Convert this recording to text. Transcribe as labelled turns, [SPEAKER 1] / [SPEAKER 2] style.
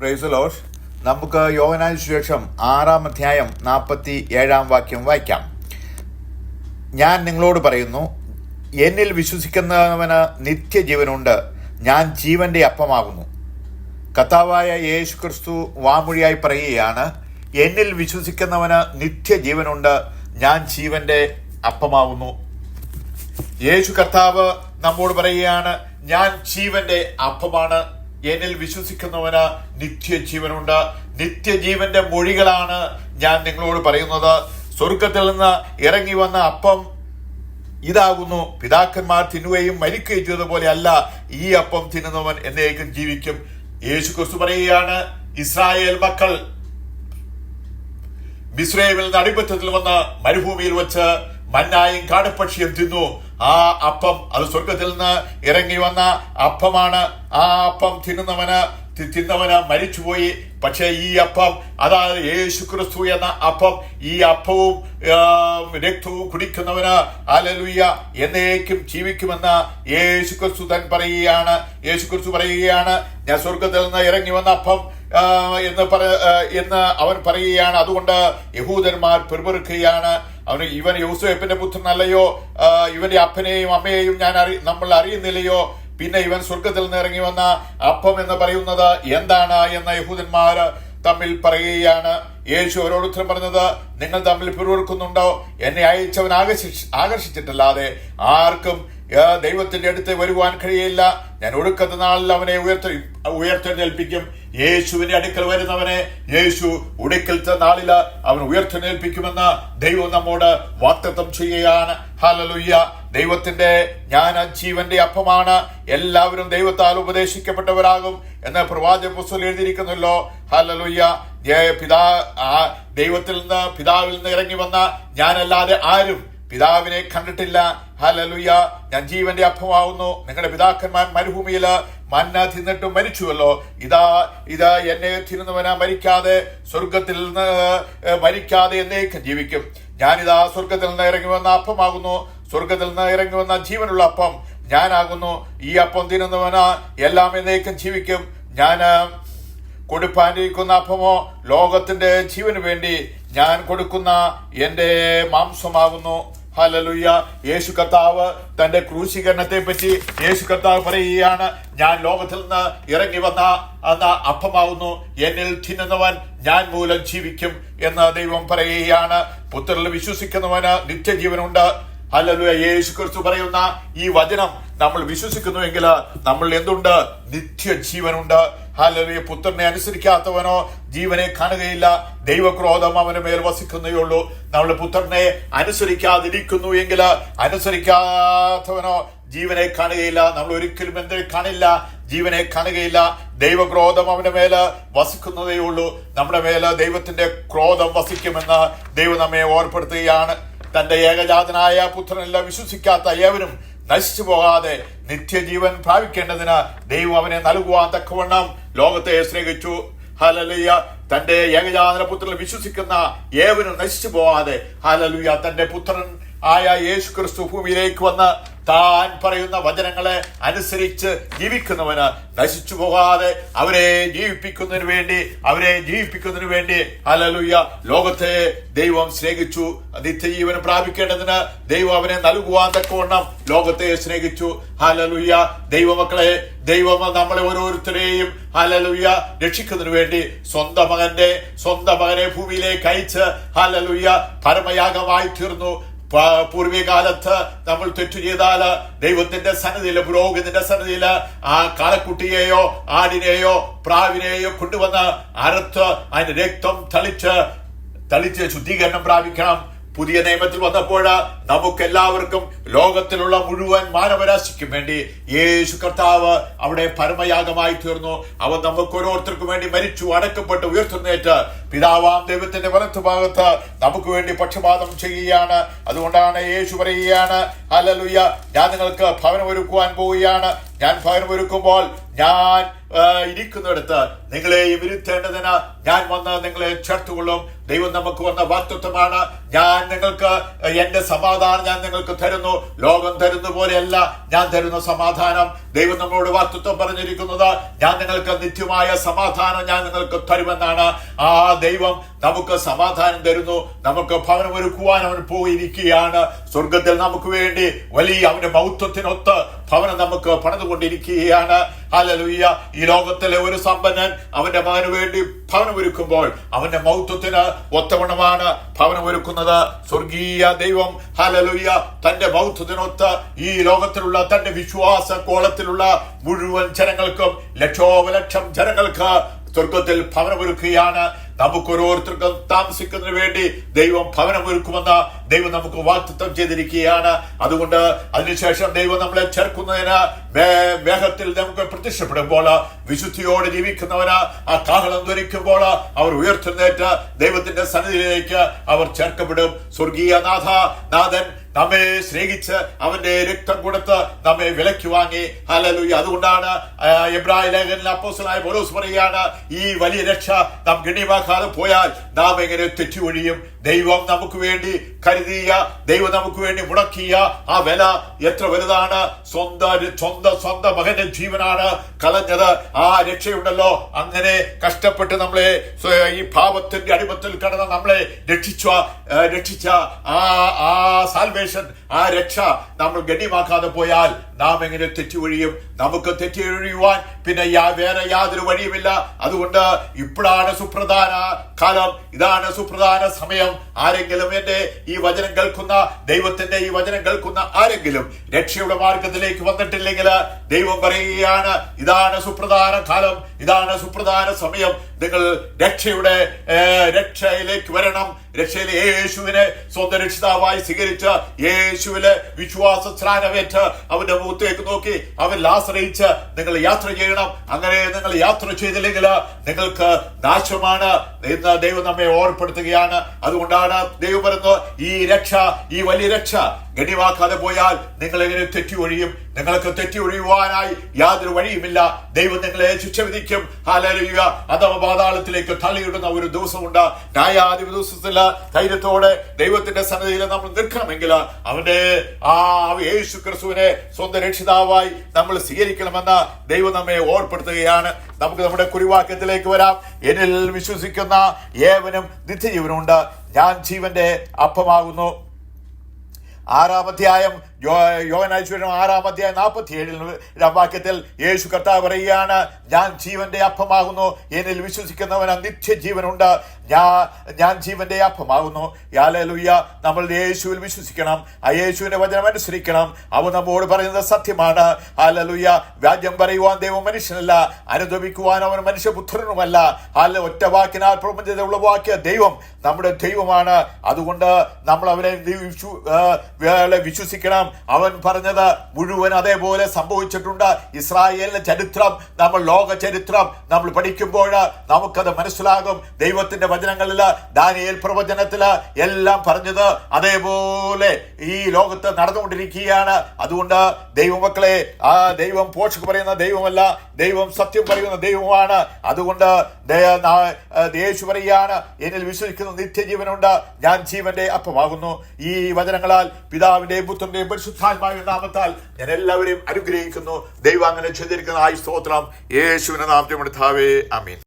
[SPEAKER 1] Praise the Lord. നമുക്ക് യോഹന്നാൻ സുവിശേഷം 6-ാം അധ്യായം 47-ാം വാക്യം വായിക്കാം. ഞാൻ നിങ്ങളോട് പറയുന്നു, എന്നിൽ വിശ്വസിക്കുന്നവന് നിത്യജീവനുണ്ട്. ഞാൻ ജീവന്റെ അപ്പമാകുന്നു. കർത്താവായ യേശു ക്രിസ്തു വാമൊഴിയായി പറയുകയാണ്, എന്നിൽ വിശ്വസിക്കുന്നവന് നിത്യജീവനുണ്ട്. ഞാൻ ജീവന്റെ അപ്പമാകുന്നു. യേശു കർത്താവ് നമ്മോട് പറയുകയാണ്, ഞാൻ ജീവന്റെ അപ്പമാണ്. എന്നിൽ വിശ്വസിക്കുന്നവന് നിത്യജീവനുണ്ട്. നിത്യജീവന്റെ മൊഴികളാണ് ഞാൻ നിങ്ങളോട് പറയുന്നത്. സ്വർഗത്തിൽ നിന്ന് ഇറങ്ങി വന്ന അപ്പം ഇതാകുന്നു. പിതാക്കന്മാർ തിന്നുകയും മരിക്കുകയും ചെയ്തതുപോലെ അല്ല, ഈ അപ്പം തിന്നുന്നവൻ എന്നേക്കും ജീവിക്കും. യേശു ക്രിസ്തു പറയുകയാണ്, ഇസ്രായേൽ മക്കൾ മിസ്രയീമിൽ നിന്ന് അടിമത്തത്തിൽ വന്ന് മരുഭൂമിയിൽ വെച്ച് മന്നായും കാടപ്പക്ഷിയും തിന്നു. ആ അപ്പം അത് സ്വർഗത്തിൽ നിന്ന് ഇറങ്ങി വന്ന അപ്പമാണ്. ആ അപ്പം തിന്നവന് മരിച്ചുപോയി. പക്ഷെ ഈ അപ്പം, അതായത് യേശു ക്രിസ്തു എന്ന അപ്പം, ഈ അപ്പവും രക്തവും കുടിക്കുന്നവന് ഹല്ലേലൂയ എന്നേക്കും ജീവിക്കുമെന്ന് യേശു ക്രിസ്തു പറയുകയാണ്. യേശു ക്രിസ്തു പറയുകയാണ്, ഞാൻ സ്വർഗത്തിൽ നിന്ന് ഇറങ്ങി വന്ന അപ്പം എന്ന് അവൻ പറയുകയാണ്. അതുകൊണ്ട് യഹൂദന്മാർ പെറുപെറുക്കുകയാണ്. ഇവൻ യോസേപ്പിന്റെ പുത്രനല്ലയോ? ഇവന്റെ അപ്പനെയും അമ്മയെയും നമ്മൾ അറിയുന്നില്ലയോ? പിന്നെ ഇവൻ സ്വർഗത്തിൽ നിന്ന് ഇറങ്ങി വന്ന അപ്പം എന്ന് പറയുന്നത് എന്താണ് എന്ന് യഹൂദന്മാർ തമ്മിൽ പറയുകയാണ്. യേശു അവരോട് ഉത്തരം പറഞ്ഞത്, നിങ്ങൾ തമ്മിൽ പിറുപിറുക്കുന്നുണ്ടോ? എന്നെ അയച്ചവൻ ആകർഷിച്ചിട്ടല്ലാതെ ആർക്കും ദൈവത്തിന്റെ അടുത്ത് വരുവാൻ കഴിയില്ല. ഞാൻ ഒടുക്കത്തെ നാളിൽ അവനെ ഉയർത്തെഴുന്നേൽപ്പിക്കും. യേശുവിന്റെ അടുക്കൽ വരുന്നവനെ യേശു ഒടുക്കലത്തെ നാളില് അവൻ ഉയർത്തെഴുന്നേൽപ്പിക്കുമെന്ന് ദൈവം നമ്മോട് വാഗ്ദത്തം ചെയ്യുകയാണ്. ഹല്ലേലൂയ. ദൈവത്തിന്റെ ഞാൻ ജീവന്റെ അപ്പമാണ്, എല്ലാവരും ദൈവത്താൽ ഉപദേശിക്കപ്പെട്ടവരാകും എന്ന് പ്രവാചക പുസ്തകത്തിൽ എഴുതിയിരിക്കുന്നല്ലോ. ഹല്ലേലൂയ. ദൈവത്തിൽ നിന്ന്, പിതാവിൽ നിന്ന് ഇറങ്ങി വന്ന ഞാനല്ലാതെ ആരും പിതാവിനെ കണ്ടിട്ടില്ല. ഹല്ലേലൂയ. ഞാൻ ജീവന്റെ അപ്പമാവുന്നു. നിങ്ങളുടെ പിതാക്കന്മാർ മരുഭൂമിയിൽ മന്ന തിന്നിട്ടും മരിച്ചുവല്ലോ. ഇതാ എന്നെ തിന്നുന്നവന മരിക്കാതെ സ്വർഗത്തിൽ നിന്ന് മരിക്കാതെ എന്നേക്കും ജീവിക്കും. ഞാനിതാ സ്വർഗത്തിൽ നിന്ന് ഇറങ്ങി വന്ന അപ്പമാകുന്നു. സ്വർഗത്തിൽ നിന്ന് ഇറങ്ങി വന്ന ജീവനുള്ള അപ്പം ഞാനാകുന്നു. ഈ അപ്പം തിന്നുന്നവന് എല്ലാം എന്നേക്കും ജീവിക്കും. ഞാൻ കൊടുപ്പാനിരിക്കുന്ന അപ്പമോ ലോകത്തിന്റെ ജീവന് വേണ്ടി ഞാൻ കൊടുക്കുന്ന എന്റെ മാംസമാകുന്നു. ഹല്ലേലൂയ. യേശു കർത്താവ് തന്റെ ക്രൂശീകരണത്തെ പറ്റി യേശു കർത്താവ് പറയുകയാണ്, ഞാൻ ലോകത്തിൽ നിന്ന് ഇറങ്ങി വന്ന അപ്പമാകുന്നു. എന്നിൽ തിന്നുന്നവൻ ഞാൻ മൂലം ജീവിക്കും എന്ന് ദൈവം പറയുകയാണ്. പുത്രനിൽ വിശ്വസിക്കുന്നവന് നിത്യജീവനുണ്ട്. ഹല്ലേലൂയ. യേശു ക്രിസ്തു പറയുന്ന ഈ വചനം നമ്മൾ വിശ്വസിക്കുന്നുവെങ്കിൽ നമ്മൾ എന്തുണ്ട്? നിത്യജീവനുണ്ട്. ഹല്ലേലൂയ. പുത്രനെ അനുസരിക്കാത്തവനോ ജീവനെ കാണുകയില്ല. ദൈവക്രോധം അവന് മേൽ വസിക്കുന്നേയുള്ളൂ. നമ്മൾ പുത്രനെ അനുസരിക്കാതിരിക്കുന്നു എങ്കിൽ അനുസരിക്കാത്തവനോ ജീവനെ കാണുകയില്ല. നമ്മൾ ഒരിക്കലും എന്തിനെ കാണില്ല? ജീവനെ കാണുകയില്ല. ദൈവക്രോധം അവന്റെ മേല് വസിക്കുന്നതേ ഉള്ളൂ. നമ്മുടെ മേല് ദൈവത്തിന്റെ ക്രോധം വസിക്കുമെന്ന് ദൈവം നമ്മെ ഓർപ്പെടുത്തുകയാണ്. തന്റെ ഏകജാതനായ പുത്രനെല്ലാം വിശ്വസിക്കാത്ത ഏവരും നശിച്ചു പോകാതെ നിത്യജീവൻ പ്രാപിക്കേണ്ടതിന് ദൈവം അവനെ നൽകുവാൻ തക്കവണ്ണം ലോകത്തെ സ്നേഹിച്ചു. ഹല്ലേലൂയ. തന്റെ ഏകജാതന പുത്രനിൽ വിശ്വസിക്കുന്ന ഏവരും നശിച്ചു പോകാതെ, ഹല്ലേലൂയ, തന്റെ പുത്രൻ ആയ യേശു ക്രിസ്തു ഭൂമിയിലേക്ക് വന്ന് താൻ പറയുന്ന വചനങ്ങളെ അനുസരിച്ച് ജീവിക്കുന്നവന് നശിച്ചു പോകാതെ അവരെ ജീവിപ്പിക്കുന്നതിന് വേണ്ടി ഹല്ലേലൂയ ലോകത്തെ ദൈവം സ്നേഹിച്ചു. നിത്യജീവൻ പ്രാപിക്കേണ്ടതിന് ദൈവം അവനെ നൽകുവാൻ തക്കവണ്ണം ലോകത്തെ സ്നേഹിച്ചു. ഹല്ലേലൂയ. ദൈവമക്കളെ, ദൈവം നമ്മളെ ഓരോരുത്തരെയും ഹല്ലേലൂയ രക്ഷിക്കുന്നതിന് വേണ്ടി സ്വന്തം മകനെ ഭൂമിയിലേക്ക് അയച്ച് ഹല്ലേലൂയ പരമയാഗമായി തീർന്നു. പൂർവ്വകാലത്ത് നമ്മൾ തെറ്റു ചെയ്താൽ ദൈവത്തിന്റെ സന്നിധിയില്, പുരോഹിതന്റെ സന്നിധിയില് ആ കാളക്കുട്ടിയെയോ ആടിനെയോ പ്രാവിനെയോ കൊണ്ടുവന്ന് അറുത്ത് അതിന്റെ രക്തം തളിച്ച് ശുദ്ധീകരണം പ്രാപിക്കണം. പുതിയ നിയമത്തിൽ വന്നപ്പോൾ നമുക്കെല്ലാവർക്കും, ലോകത്തിലുള്ള മുഴുവൻ മാനവരാശിക്കും വേണ്ടി യേശു കർത്താവ് അവിടെ പരമയാഗമായി തീർന്നു. അവൻ നമുക്ക് ഓരോരുത്തർക്കും വേണ്ടി മരിച്ചു, അടക്കപ്പെട്ട്, ഉയർത്തുന്നേറ്റ് പിതാവാം ദൈവത്തിന്റെ വലത്തുഭാഗത്ത് നമുക്ക് വേണ്ടി പക്ഷപാതം ചെയ്യുകയാണ്. അതുകൊണ്ടാണ് യേശു പറയുകയാണ്, ഹല്ലേലൂയ, ഞാൻ നിങ്ങൾക്ക് ഭവനം ഒരുക്കുവാൻ പോവുകയാണ്. ഞാൻ ഭവനം ഒരുക്കുമ്പോൾ ഞാൻ ഇരിക്കുന്നിടത്ത് നിങ്ങളെയും ഇരുത്തേണ്ടതിന് ഞാൻ വന്ന് നിങ്ങളെ ചേർത്തുകൊള്ളും. ദൈവം നമുക്ക് വന്ന വാഗ്ദത്തമാണ്, ഞാൻ നിങ്ങൾക്ക് എന്റെ സമാധാനം ഞാൻ നിങ്ങൾക്ക് തരുന്നു, ലോകം തരുന്ന പോലെയല്ല ഞാൻ തരുന്ന സമാധാനം. ദൈവം നമ്മളോട് വാഗ്ദത്തം പറഞ്ഞിരിക്കുന്നത്, ഞാൻ നിങ്ങൾക്ക് നിത്യമായ സമാധാനം ഞാൻ നിങ്ങൾക്ക് തരുമെന്നാണ്. ആ ദൈവം നമുക്ക് സമാധാനം തരുന്നു. നമുക്ക് ഭവനം ഒരുക്കുവാൻ അവൻ പോയിരിക്കുകയാണ്. സ്വർഗത്തിൽ നമുക്ക് വേണ്ടി വലിയ അവന്റെ മഹത്വത്തിനൊത്ത് ഭവനം നമുക്ക് പണിതുകൊണ്ടിരിക്കുകയാണ്. ഹല്ലേലൂയ. ഈ ലോകത്തിലെ ഒരു സമ്പന്നൻ അവന്റെ മകന് വേണ്ടി ഭവനം ഒരുക്കുമ്പോൾ അവന്റെ മഹത്വത്തിന് ഒത്തവണ്ണമാണ് ഭവനം ഒരുക്കുന്നത്. സ്വർഗീയ ദൈവം ഹല്ലേലൂയ തന്റെ മഹത്വത്തിനൊത്ത് ഈ ലോകത്തിലുള്ള തന്റെ വിശ്വാസ കോളത്തിലുള്ള മുഴുവൻ ജനങ്ങൾക്കും ലക്ഷോപലക്ഷം ജനങ്ങൾക്ക് സ്വർഗത്തിൽ ഭവനമൊരുക്കുകയാണ്. നമുക്കൊരോരുത്തർക്കും താമസിക്കുന്നതിന് വേണ്ടി ദൈവം ഭവനമൊരുക്കുമെന്ന് ദൈവം നമുക്ക് വാഗ്ദത്തം ചെയ്തിരിക്കുകയാണ്. അതുകൊണ്ട് അതിനുശേഷം ദൈവം നമ്മളെ ചേർക്കുന്നതിന് വേഗത്തിൽ നമുക്ക് പ്രത്യക്ഷപ്പെടുമ്പോൾ വിശുദ്ധിയോടെ ജീവിക്കുന്നവന് ആ കാഹളം ധരിക്കുമ്പോൾ അവർ ഉയർത്തുന്നേറ്റ് ദൈവത്തിന്റെ സന്നിധിയിലേക്ക് അവർ ചേർക്കപ്പെടും. സ്വർഗീയ നാഥൻ നമ്മെ സ്നേഹിച്ച് അവന്റെ രക്തം കൊടുത്ത് നമ്മെ വിലയ്ക്ക് വാങ്ങി. ഹല്ലേലൂയ. അതുകൊണ്ടാണ് എബ്രായ ലേഖനത്തിൽ അപ്പോസ്തലനായ പൗലോസ് പറയുകയാണ്, ഈ വലിയ രക്ഷ നാം ഗണ്യമാക്കാതെ പോയാൽ നാം എങ്ങനെ തെറ്റിയൊഴിയും? ദൈവം നമുക്ക് വേണ്ടി കരുതിയ, ദൈവം നമുക്ക് വേണ്ടി മുടക്കിയ ആ വില എത്ര വലുതാണ്. സ്വന്തം മകന്റെ ജീവനാണ് കളഞ്ഞത്. ആ രക്ഷയുണ്ടല്ലോ, അങ്ങനെ കഷ്ടപ്പെട്ട് നമ്മളെ ഈ പാപത്തിന്റെ അടിമത്തിൽ കിടന്ന് നമ്മളെ രക്ഷിച്ച ആ സാൽവേഷൻ, ആ രക്ഷ നമ്മൾ ഗണ്യമാക്കാതെ പോയാൽ നാം എങ്ങനെ തെറ്റിയൊഴിയും? നമുക്ക് തെറ്റിയൊഴിയുവാൻ പിന്നെ വേറെ യാതൊരു വഴിയുമില്ല. അതുകൊണ്ട് ഇപ്പോഴാണ് സുപ്രധാന കാലം, ഇതാണ് സുപ്രധാന സമയം. ആരെങ്കിലും എന്റെ ഈ വചനം കേൾക്കുന്ന, ദൈവത്തിന്റെ ഈ വചനം കേൾക്കുന്ന ആരെങ്കിലും രക്ഷയുടെ മാർഗത്തിലേക്ക് വന്നിട്ടില്ലെങ്കിൽ ദൈവം പറയുകയാണ്, ഇതാണ് സുപ്രധാന കാലം, ഇതാണ് സുപ്രധാന സമയം. നിങ്ങൾ രക്ഷയിലേക്ക് വരണം. രക്ഷയിലെ യേശുവിനെ സ്വന്തം രക്ഷിതാവായി സ്വീകരിച്ച് യേശുവിലെ വിശ്വാസ സ്നാനമേറ്റ് അവന്റെ മുഖത്തേക്ക് നോക്കി അവൻ ആശ്രയിച്ച് നിങ്ങൾ യാത്ര ചെയ്യണം. അങ്ങനെ നിങ്ങൾ യാത്ര ചെയ്തില്ലെങ്കിൽ നിങ്ങൾക്ക് നാശമാണ് എന്ന് ദൈവം നമ്മെ ഓർപ്പെടുത്തുകയാണ്. അതുകൊണ്ടാണ് ദൈവം പറയുന്നത്, ഈ വലിയ രക്ഷ ഗണ്യമാക്കാതെ പോയാൽ നിങ്ങൾ എങ്ങനെ തെറ്റിയൊഴിയും? നിങ്ങൾക്ക് തെറ്റിയൊഴിയുവാനായി യാതൊരു വഴിയുമില്ല. ദൈവം നിങ്ങളെ ശിക്ഷ വിധിക്കും. ഹല്ലേലൂയ. അഥവാ പാതാളത്തിലേക്ക് തള്ളിയിടുന്ന ഒരു ദിവസമുണ്ട്. ന്യായാധിപ ദിവസത്തിൽ ധൈര്യത്തോടെ ദൈവത്തിന്റെ സന്നിധിയിൽ നമ്മൾ നിൽക്കണമെങ്കിൽ അവന്റെ യേശു ക്രിസ്തുവിനെ സ്വന്തം രക്ഷിതാവായി നമ്മൾ സ്വീകരിക്കണമെന്ന് ദൈവം നമ്മെ ഓർപ്പെടുത്തുകയാണ്. നമുക്ക് നമ്മുടെ കുറിവാക്യത്തിലേക്ക് വരാം. എന്നിൽ വിശ്വസിക്കുന്ന ഏവനും നിത്യജീവനുണ്ട്, ഞാൻ ജീവന്റെ അപ്പമാകുന്നു. 6-ാം അധ്യായം യോഹന്നാൻ 6-ാം അധ്യായം 47 വാക്യത്തിൽ യേശു കർത്താവ് പറയുകയാണ്, ഞാൻ ജീവന്റെ അപ്പമാകുന്നു, എന്നിൽ വിശ്വസിക്കുന്നവന് നിത്യജീവനുണ്ട്, ഞാൻ ജീവന്റെ അപ്പമാകുന്നു. ഹല്ലേലൂയ. നമ്മൾ യേശുവിൽ വിശ്വസിക്കണം, ആ യേശുവിന്റെ വചനം അനുസരിക്കണം. അവൻ നമ്മോട് പറയുന്നത് സത്യമാണ്. ഹല്ലേലൂയ. വ്യാജം പറയുവാൻ ദൈവം മനുഷ്യനല്ല, അനുദപിക്കുവാൻ അവൻ മനുഷ്യപുത്രനുമല്ല. ഒറ്റ വാക്കിനാൽ പ്രപഞ്ചത്തെ ഉളവാക്കിയ ദൈവം നമ്മുടെ ദൈവമാണ്. അതുകൊണ്ട് നമ്മൾ അവനെ വിശ്വസിക്കണം. അവൻ പറഞ്ഞത് മുഴുവൻ അതേപോലെ സംഭവിച്ചിട്ടുണ്ട്. ഇസ്രായേലിന്റെ ചരിത്രം, നമ്മൾ ലോക ചരിത്രം നമ്മൾ പഠിക്കുമ്പോൾ നമുക്കത് മനസ്സിലാകും. ദൈവത്തിന്റെ വചനങ്ങളില്, ദാനിയേൽ പ്രവചനത്തില് എല്ലാം പറഞ്ഞത് അതേപോലെ ഈ ലോകത്ത് നടന്നുകൊണ്ടിരിക്കുകയാണ്. അതുകൊണ്ട് ദൈവമക്കളെ, ആ ദൈവം പോഷക പറയുന്ന ദൈവമല്ല, ദൈവം സത്യം പറയുന്ന ദൈവമാണ്. അതുകൊണ്ട് യേശു പറയുകയാണ്, എന്നിൽ വിശ്വസിക്കുന്ന നിത്യജീവനുണ്ട്, ഞാൻ ജീവന്റെ അപ്പമാകുന്നു. ഈ വചനങ്ങളാൽ പിതാവിന്റെയും പുത്രന്റെയും പരിശുദ്ധാത്മാവിന്റെ നാമത്താൽ ഞാൻ എല്ലാവരെയും അനുഗ്രഹിക്കുന്നു. ദൈവം അങ്ങനെ ചെയ്തിരിക്കുന്ന സ്തോത്രം യേശുവിന്റെ നാമത്തിൽ. ആമീൻ.